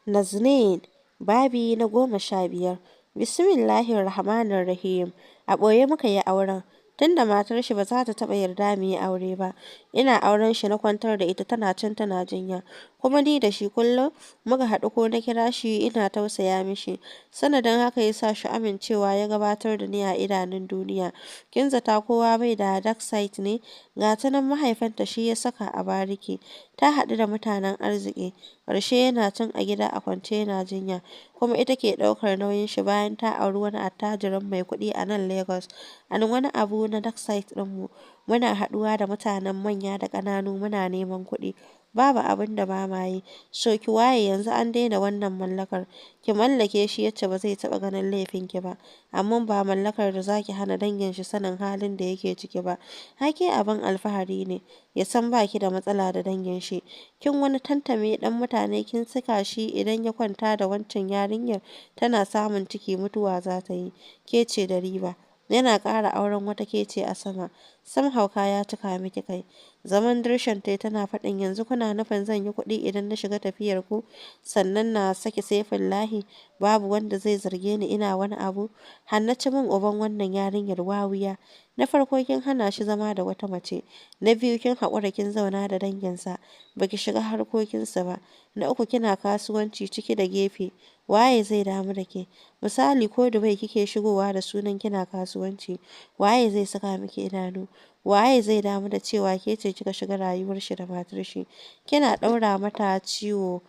NAZNEEN babi na 15. Bismillahirrahmanirrahim. A ɓoye muka yi auren. Tunda matar shi ba za ta taɓa yarda mu yi aure ba. Ina auren shi na kwantar da ita tana can tana jinya. Kuma ni da shi kullum muka haɗu ko na kira shi ina tausaya mishi. Sanadin haka ya sa shi amincewa ya gabatar da ni a idanun duniya. Kin zata kowa bai da dark side ne? Ga ta nan mahaifinta shi ya saka a bariki. Ta haɗu da mutanen arziki. Ƙarshe yana can a gida a kwance yana jinya, kuma ita ke ɗaukar nauyin shi bayan ta auri wani attajirin mai kuɗi a nan Lagos. Wani abu na dark side ɗinmu, muna haɗuwa da mutanen manya da ƙananu muna neman kuɗi. Babu abin da ba ma yi. So ki waye yanzu an daina wannan mallakar. Ki mallake shi yace ba zai taɓa ganin laifin ki ba. Amma ba mallakar da zaki hana dangin shi sanin halin da yake ciki ba. Hake abin alfahari ne. Ya san baki da matsala da dangin shi. Kin wani tantame dan mutane kin saka shi idan ya kwanta da wancan yarinyar tana samun ciki mutuwa za ta yi. Ke ce da riba. Yana ƙara auren wata ke ce a sama. Sam hauka ya cika miki kai. Zaman dirshan tai tana faɗin yanzu kuna nufin zan yi kuɗi idan na shiga tafiyar ku, sannan na saki saifin lahi babu wanda zai zarge ni ina wani abu. Hannaci min uban wannan yarinyar wawiya. Na farko kin hana shi zama da wata mace. Na biyu kin haƙura kin zauna da danginsa. Baki shiga harkokinsa ba. Na uku kina kasuwanci ciki da gefe. Waye zai damu da ke? Misali ko Dubai kike shigowa da sunan kina kasuwanci. Waye zai saka miki idanu? Waye zai damu da cewa ke ce kika shiga rayuwar shi da matar shi? Kina ɗaura mata ciwo.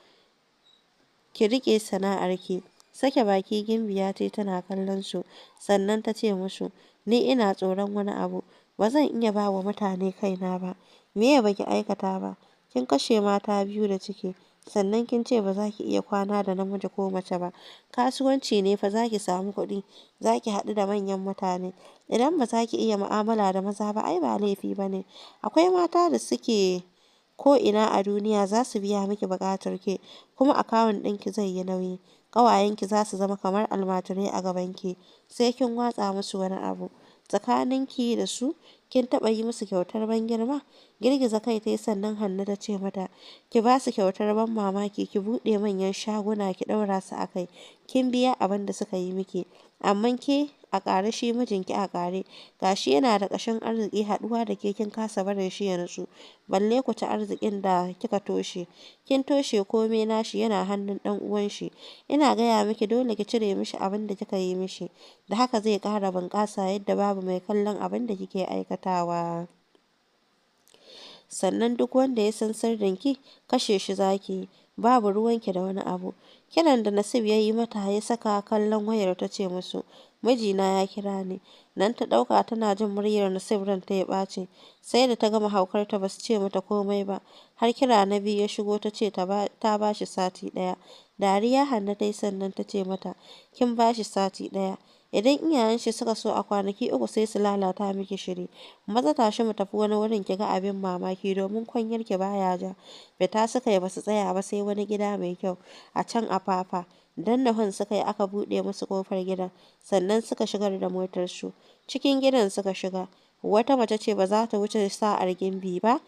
Ki riƙe sana'arki. Sake baki Gimbiya tai tana kallon su, sannan ta ce musu, ni ina tsoron wani abu. Ba zan iya ba wa mutane kaina ba. Me ya baki aikata ba? Kin kashe mata biyu da ciki. Sannan kin ce ba za ki iya kwana da namiji ko mace ba. Kasuwanci ne fa za ki samu kuɗi. Za ki haɗu da manyan mutane. Idan ba za ki iya mu'amala da maza ba ai ba laifi ba ne. Akwai mata da suke ko ina a duniya za su biya miki buƙatar ki, kuma akawun ɗinki zai yi nauyi. Ƙawayenki za su zama kamar almajirai a gabanki. Sai kin watsa musu wani abu. Tsakaninki da su, kin taɓa yi musu kyautar ban girma? Girgiza kai tai sannan Hanna ta ce mata, ki ba su kyautar ban mamaki ki buɗe manyan shaguna ki ɗaura su a kai. Kin biya abin da suka yi miki. Amma ke a ƙare shi mijinki a ƙare. Gashi yana da ƙashin arziki haɗuwa da ke kin kasa barin shi ya nutsu. Balle ku ci arzikin da kika toshe. Kin toshe komai nashi yana hannun ɗan uwan shi. Ina gaya miki dole ki cire mishi abin da kika yi mishi. Da haka zai ƙara bunƙasa yadda babu mai kallon abin da kike aikatawa. Sannan duk wanda ya san sirrinki kashe shi zaki yi. Babu ruwanki da wani abu. Kiran da Nasib ya yi mata ya saka kallon wayar ta ce musu, mijina ya kira ni. Nan ta ɗauka tana jin muryar Nasib ta ya ɓace. Sai da ta gama haukarta ba su ce mata komai ba. Har kira na biyu ya shigo ta ce ta ba shi sati ɗaya. Dariya Hanna ta yi sannan ta ce mata, kin ba shi sati ɗaya. Idan iyayen shi suka so a kwanaki 3 sai su lalata miki shiri. Maza tashi mu tafi wani wurin ki ga abin mamaki domin kwanyar ki baya ja. Fita suka yi basu tsaya ba sai wani gida mai kyau a can a fafa. Danna suka yi aka buɗe musu ƙofar gidan. Sannan suka shigar da motar su. Cikin gidan suka shiga. Wata mace ce ba za ta wuce sa'ar Gimbi ba.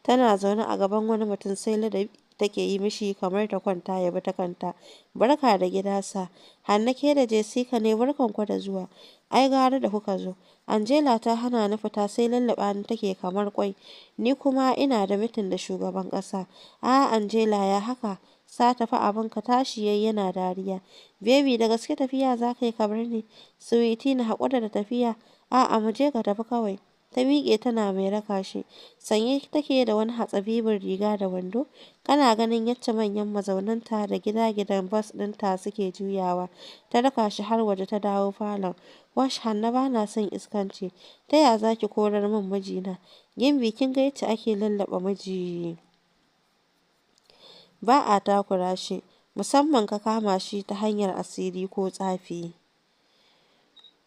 Tana zaune a gaban wani mutum sai ladabi take yi mishi kamar ta kwanta ya bi ta kanta. Barka da gida sa. Hanna ke da Jessica ne barkan ku da zuwa. Ai gara da kuka zo. Angela ta hana ni fita sai lallaba ni take kamar kwai. Ni kuma ina da mitin da shugaban ƙasa. A Angela ya haka. Sa tafi abin ka tashi yayi yana dariya. Baby da gaske tafiya za ka yi ka bar ni. Sweetie na haƙura da tafiya. A'a mu je ka tafi kawai. Ta miƙe tana mai raka shi. Sanye take da wani hatsabibin riga da wando. Kana ganin yacce manyan mazaunanta da gida-gidan bas ɗinta suke juyawa. Ta raka shi har waje ta dawo falon. Wash Hanna ba na son iskanci. Ta ya za ki korar min mijina? Gimbi kin ga yacce ake lallaɓa miji. Ba a takura shi. Musamman ka kama shi ta hanyar asiri ko tsafi.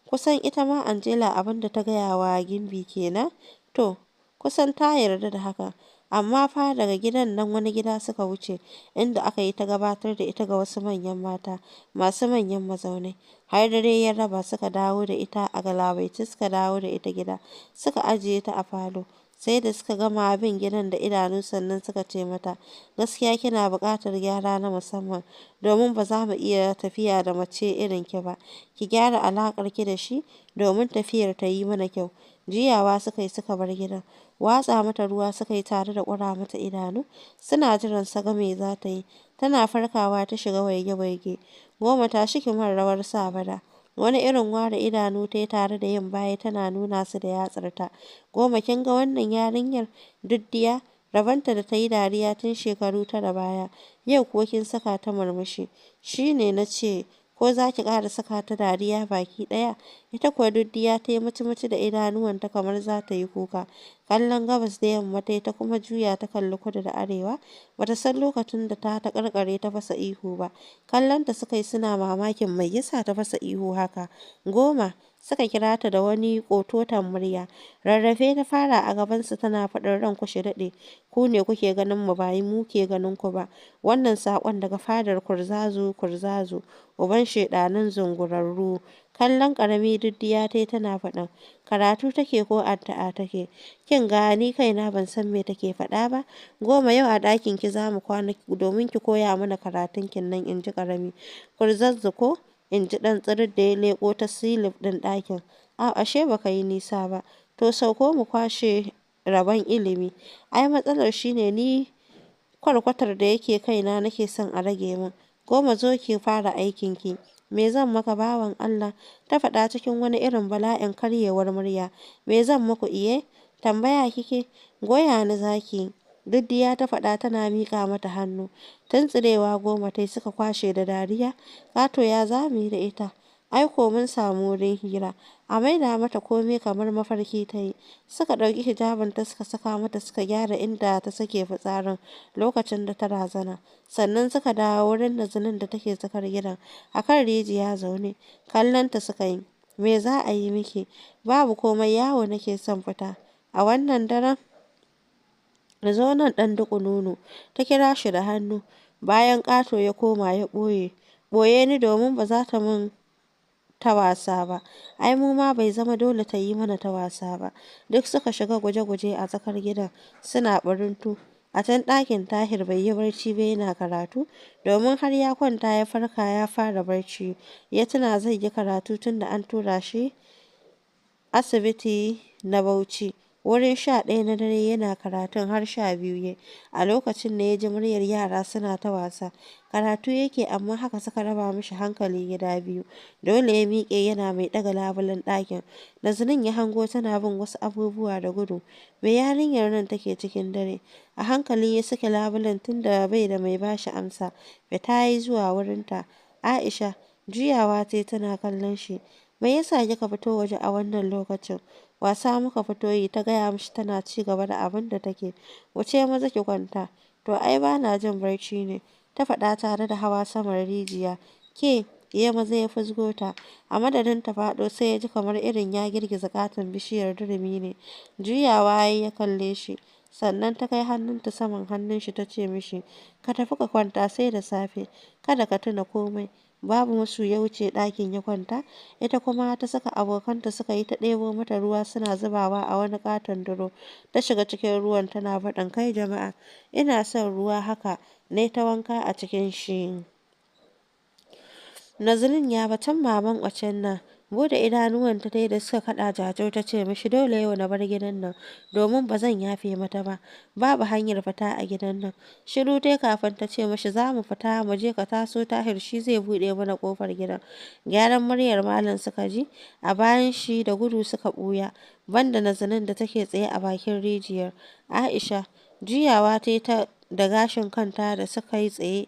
Kusan ita ma Angela abin da ta gaya wa Gimbi kenan. To, kusan ta yarda da haka. Amma fa daga gidan nan wani gida suka wuce, inda aka yi ta gabatar da ita ga wasu manyan mata, masu manyan mazaunai. Har dare ya raba suka dawo da ita a galabaice suka dawo da ita gida, suka ajiye ta a falo. sai da suka gama bin gidan da idanu sannan suka ce mata, gaskiya kina buƙatar gyara na musamman domin ba za mu iya tafiya da mace irin ki ba. Ki gyara alaƙar ki da shi domin tafiyar ta yi mana kyau. Juyawa suka yi suka bar gidan. Watsa mata ruwa suka yi tare da ƙura mata idanu. Suna jiran su ga me za ta yi. Tana farkawa ta shiga waige-waige. Goma ta shi kimar rawar sabada. Wani irin ware idanu ta yi tare da yin baya tana nuna su da yatsarta. Goma kin ga wannan yarinyar duddiya rabanta da ta yi dariya tun shekaru tara baya. Yau kuwa kin saka ta murmushi. Shi ne na ce ko za ki ƙara saka ta dariya baki ɗaya. Ita kuwa duddiya ta yi muci-muci da idanuwanta kamar za ta yi kuka. Kallon gabas da yamma ta yi ta kuma juya ta kalli kudu da arewa. Bata san lokacin da ta ƙarƙare ta fasa ihu ba. Kallonta suka yi suna mamakin mai yasa ta fasa ihu haka. Goma suka kira ta da wani ƙototon murya. Rarrafe ta fara a gabansu tana faɗin ran ku shi daɗe. Ku ne kuke ganin mu ba mu ke ganin ku ba. Wannan saƙon daga fadar Kurzazu Kurzazu, uban shaiɗanun zungurarru. Kallon ƙarami duddiya ta yi tana faɗin, karatu take ko addu'a take? Kin ga ni kaina ban san me take faɗa ba. Goma yau a ɗakin ki za mu kwana domin ki koya mana karatun kin nan in ji ƙarami. Kurzazzu ko? In ji ɗan tsirir da ya leƙo ta silif ɗin ɗakin. A ashe baka yi nisa ba. To sauko mu kwashe rabon ilimi. Ai matsalar shine ni kwarkwatar da yake kaina nake son a rage min. Goma zo ki fara aikin ki. Me zan maka bawan Allah? Ta faɗa cikin wani irin bala'in karyewar murya. Me zan muku iye? Tambaya kike? Goya ni zaki. Duddiya ta faɗa tana miƙa mata hannu. Tuntsirewa Goma tai suka kwashe da dariya. Ƙato ya zami da ita. Ai ko mun samu wurin hira. A maida mata komai kamar mafarki ta yi. Suka ɗauki hijabinta suka saka mata suka gyara inda ta sake fitsarin lokacin da ta razana. Sannan suka dawo wurin nazinin da take tsakar gidan. A kan rijiya zaune. Kallonta suka yi. Me za a yi miki? Babu komai yawo nake son fita. A wannan daren? Zo nan ɗan duku-nono. Ta kira shi da hannu. Bayan ƙato ya koma ya ɓoye. Ɓoye ni domin ba za ta min ta wasa ba. Ai mu ma bai zama dole ta yi mana ta wasa ba. Duk suka shiga guje-guje a tsakar gidan. Suna ɓarintu. A can ɗakin Tahir bai yi barci ba yana karatu. Domin har ya kwanta ya farka ya fara barci. Ya tuna zai yi karatu tun da an tura shi asibiti na Bauchi. Wurin 11 na dare yana karatun har 12 ya. A lokacin ne ya ji muryar yara suna ta wasa. Karatu yake amma haka suka raba mishi hankali gida biyu. Dole ya miƙe yana mai ɗaga labulen ɗakin. Nazanin ya hango tana bin wasu abubuwa da gudu. Me yarinyar nan take cikin dare? A hankali ya sake labulen tun da bai da mai bashi amsa. Fita yi zuwa wurinta. Aisha juyawa ta tana kallon shi. Me yasa kika fito waje a wannan lokacin? Wasa muka fito yi ta gaya mishi tana ci gaba da abin da take. Wuce maza ki kwanta. To ai ba na jin barci ne. Ta faɗa tare da hawa saman rijiya. Ke, ya maza ya fusgo ta. A madadin ta faɗo sai ya ji kamar irin ya girgiza katon bishiyar durumi ne. Juyawa ya kalle shi. Sannan ta kai hannunta saman hannun shi ta ce mishi, ka tafi ka kwanta sai da safe. Kada ka tuna komai. Babu musu ya wuce ɗakin ya kwanta. Ita kuma ta saka abokanta suka yi ta ɗebo mata ruwa suna zubawa a wani ƙaton duro. Ta shiga cikin ruwan tana faɗin kai jama'a. Ina son ruwa haka. Nai ta wanka a cikin shi. Nazarin ya batun maman ƙwacen nan. Bude idanuwanta dai da suka kaɗa jajau ta ce mishi dole yau na bar gidan nan domin ba zan yafe mata ba. Babu hanyar fita a gidan nan. Shiru dai kafin ta ce mishi za mu fita mu je ka taso Tahir shi zai buɗe mana ƙofar gidan. Gyaran muryar malam suka ji a bayan shi da gudu suka ɓuya. Banda Nazanin da take tsaye a bakin rijiyar. Aisha juyawa ta yi ta da gashin kanta da suka yi tsaye.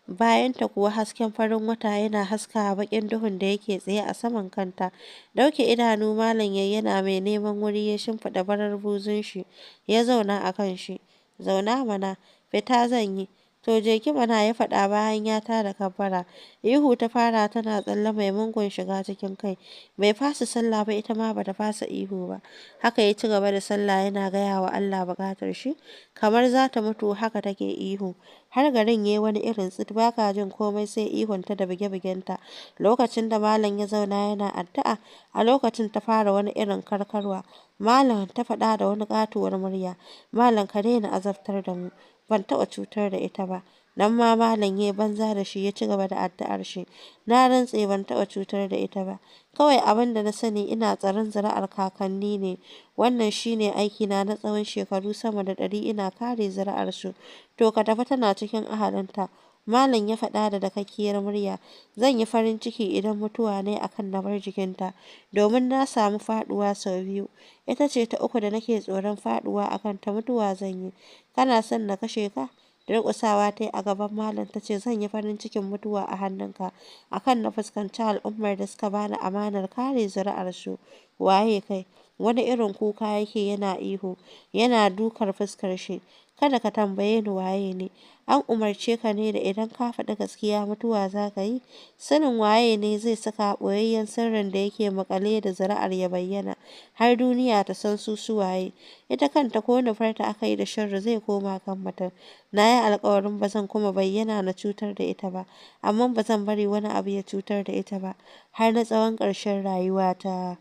Bayanta kuwa hasken farin wata yana haskawa bakin duhun da yake tsaye a saman kanta. Dauke idanu malam yayi yana mai neman wuri ya shimfiɗa barar buzun shi ya zauna a kan shi. Zauna mana, fita zan yi. To je ki mana, ya faɗa bayan ya tada kabbara. Ihu ta fara tana tsalle mai mungun shiga cikin kai. Bai fasa sallah ba, ita ma bata fasa ihu ba. Haka ya ci gaba da sallah yana gaya wa Allah buƙatar shi. Kamar za ta mutu haka take ihu. Har garin yayi wani irin tsit, baka jin komai sai ihunta da buge-bugenta. Lokacin da malam ya zauna yana addu'a, a lokacin ta fara wani irin karkarwa. Malam, ta faɗa da wani ƙatuwar murya. Malam, ka daina azabtar da mu. Ban taɓa cutar da ita ba. Nan ma malam ya banza da shi ya ci gaba da addu'ar shi. Na rantse ban taɓa cutar da ita ba. Kawai abin da na sani ina tsaron zuri'ar kakanni ne. Wannan shine aikina na tsawon shekaru sama da 100 ina kare zuri'ar su. To ka tafi, tana cikin ahalinta. Malam ya faɗa da dakakkiyar murya. Zan yi farin ciki idan mutuwa ne akan na bar jikinta, domin na samu faɗuwa sau biyu. Ita ce ta uku da nake tsoron faɗuwa akan ta, mutuwa zan yi. Kana son na kashe ka? Durƙusawa ta yi a gaban malam ta ce, zan yi farin cikin mutuwa a hannunka akan na fuskanci al'ummar da suka bani amanar kare zuri'arsu. Waye kai? Wani irin kuka yake yana ihu, yana dukar fuskar shi. Kada ka tambaye ni waye ne. An umarce ka ne da idan ka faɗi gaskiya mutuwa za ka yi. Sanin waye ne zai saka ɓoyayyen sirrin da yake maƙale da zuri'ar ya bayyana, har duniya ta san su waye. Ita kanta ko nufarta aka yi da sharri zai koma kan mutum. Na yi alkawarin ba zan kuma bayyana na cutar da ita ba, amma ba zan bari wani abu ya cutar da ita ba, har na tsawon ƙarshen rayuwata.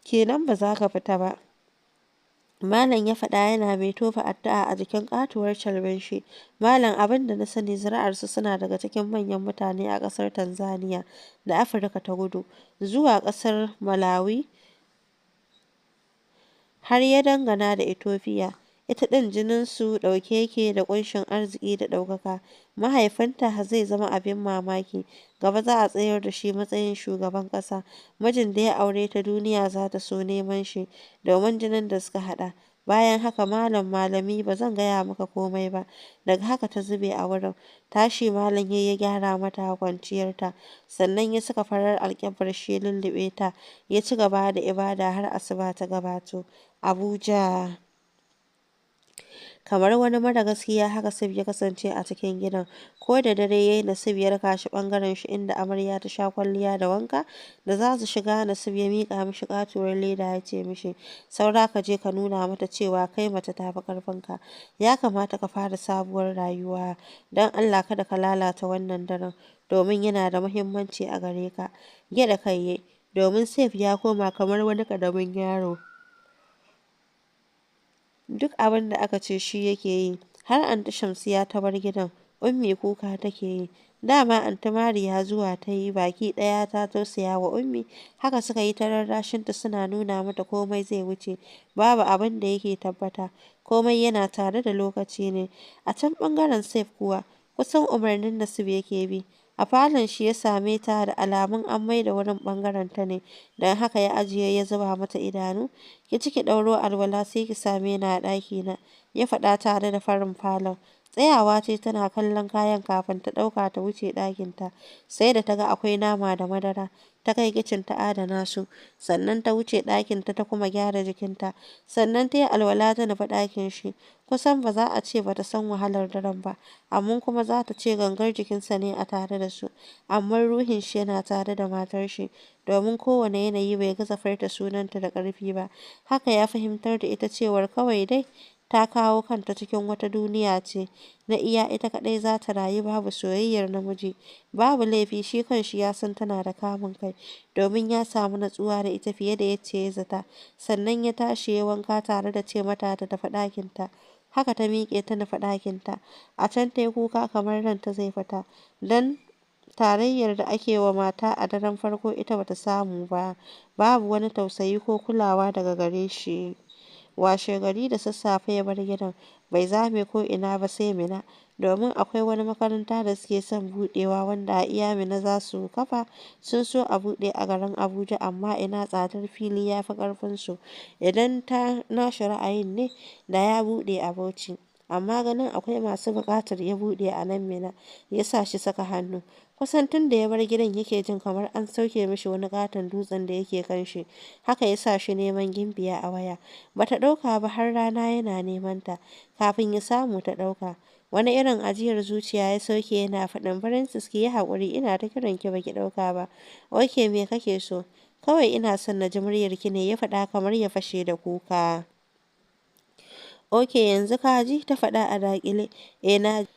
Kenan ba za ka fita ba. Malam ya faɗa yana mai tofa addu'a a jikin katuwar calbin shi. Malam, abin da na sani zuri'arsu suna daga cikin manyan mutane a ƙasar Tanzania da Afirka ta Kudu, zuwa ƙasar Malawi, har ya dangana da Ethiopia. Ita ɗin jininsu ɗauke yake da ƙunshin arziki da ɗaukaka. Mahaifinta zai zama abin mamaki. Gaba za a tsayar da shi matsayin shugaban ƙasa. Mijin da ya aure ta duniya za ta so neman shi, domin jinin da suka haɗa. Bayan haka malami ba zan gaya maka komai ba. Daga haka ta zube a wurin. Tashi malam ya gyara mata kwanciyarta. Sannan ya saka farar alƙyabar shi lullube ta. Ya ci gaba da ibada har asuba ta gabato. Abuja. Kamar wani mara gaskiya haka Sif ya kasance a cikin gidan. Ko da dare yayi, Nasib ya raka shi bangaren shi inda amarya ta sha kwalliya da wanka. Da za su shiga, Nasib ya miƙa mishi katuwar leda ya ce mishi, saura ka je ka nuna mata cewa kai mace ta fi ƙarfinka. Ya kamata ka fara sabuwar rayuwa. Don Allah kada ka lalata wannan daren, domin yana da muhimmanci a gare ka. Gyaɗa kai ye, domin Sif ya koma kamar wani ƙaramin yaro. Duk abin da aka ce shi yake yi. Har Anty Shamsiyya ta bar gidan, Ummi kuka take yi. Dama Anty Mariya zuwa ta yi baki ɗaya ta tausaya wa Ummi. Haka suka yi ta rarrashinta suna nuna mata komai zai wuce. Babu abin da yake tabbata. Komai yana tare da lokaci ne. A can ɓangaren Saif kuwa, kusan umarnin Nasib yake bi. A falon shi ya same ta da alamun an maida wurin ɓangaren ta ne, don haka ya ajiye ya zuba mata idanu. Ki ciki ɗauro alwala sai ki same ni a ɗakina, ya faɗa tare da farin falon. Tsayawa ce tana kallon kayan kafin ta ɗauka ta wuce ɗakinta. Sai da ta ga akwai nama da madara, ta kai kicin ta adana su. Sannan ta wuce ɗakinta ta kuma gyara jikinta. Sannan ta yi alwala ta nufi ɗakin shi. Kusan ba za a ce ba ta san wahalar daren ba, amma kuma za ta ce gangar jikinsa ne a tare da su. Amma ruhin shi yana tare da matar shi, domin kowane yanayi bai gaza furta sunanta da ƙarfi ba. Haka ya fahimtar da ita cewar kawai dai ta kawo kanta cikin wata duniya ce na iya ita kaɗai za ta rayu, babu soyayyar namiji. Babu laifi, shi kanshi ya san tana da kamun kai, domin ya samu natsuwa da ita fiye da yacce ya zata. Sannan ya tashi ya wanka tare da ce mata ta tafi ɗakinta. Haka ta miƙe ta nufi ɗakinta. A can ta yi kuka kamar ranta zai fita, don tarayyar da ake wa mata a daren farko ita bata samu ba. Babu wani tausayi ko kulawa daga gare shi. Washegari da sassafe ya bar gidan. Bai zame ko ina ba sai Minna, domin akwai wani makaranta da suke son buɗewa wanda a iya Minna za su kafa. Sun so a buɗe a garin Abuja, amma ina tsadar fili ya fi ƙarfinsu. Idan ta nashi ra'ayin ne, da ya buɗe a Bauchi. amma ganin akwai masu buƙatar ya buɗe a nan Mina ya sa shi saka hannu. Kusan tun da ya bar gidan yake jin kamar an sauke mishi wani ƙaton dutsen da yake kan shi. Haka ya sa shi neman Gimbiya a waya. Bata ɗauka ba har rana yana neman ta, kafin ya samu ta ɗauka. Wani irin ajiyar zuciya ya sauke yana faɗin Francis ki yi haƙuri ina ta kiran ki baki ɗauka ba. Oke me kake so? Kawai ina son na ji muryarki ne, ya faɗa kamar ya fashe da kuka. Oke yanzu ka ji, ta faɗa a daƙile. Na ji.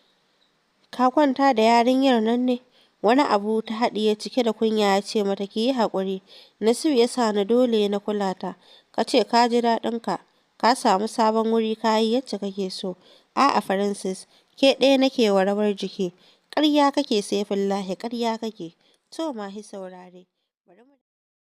Ka kwanta da yarinyar nan ne? Wani abu ta haɗiye cike da kunya ya ce mata ki yi haƙuri. Nasiru ya sa ni dole na kula ta. Ka ce ka ji daɗinka. Ka samu sabon wuri ka yi yacce kake so. A'a Francis, ke ɗaya nake wa rawar jiki. Ƙarya kake Saifullahi, ƙarya kake. To ma hi saurare. Bari mu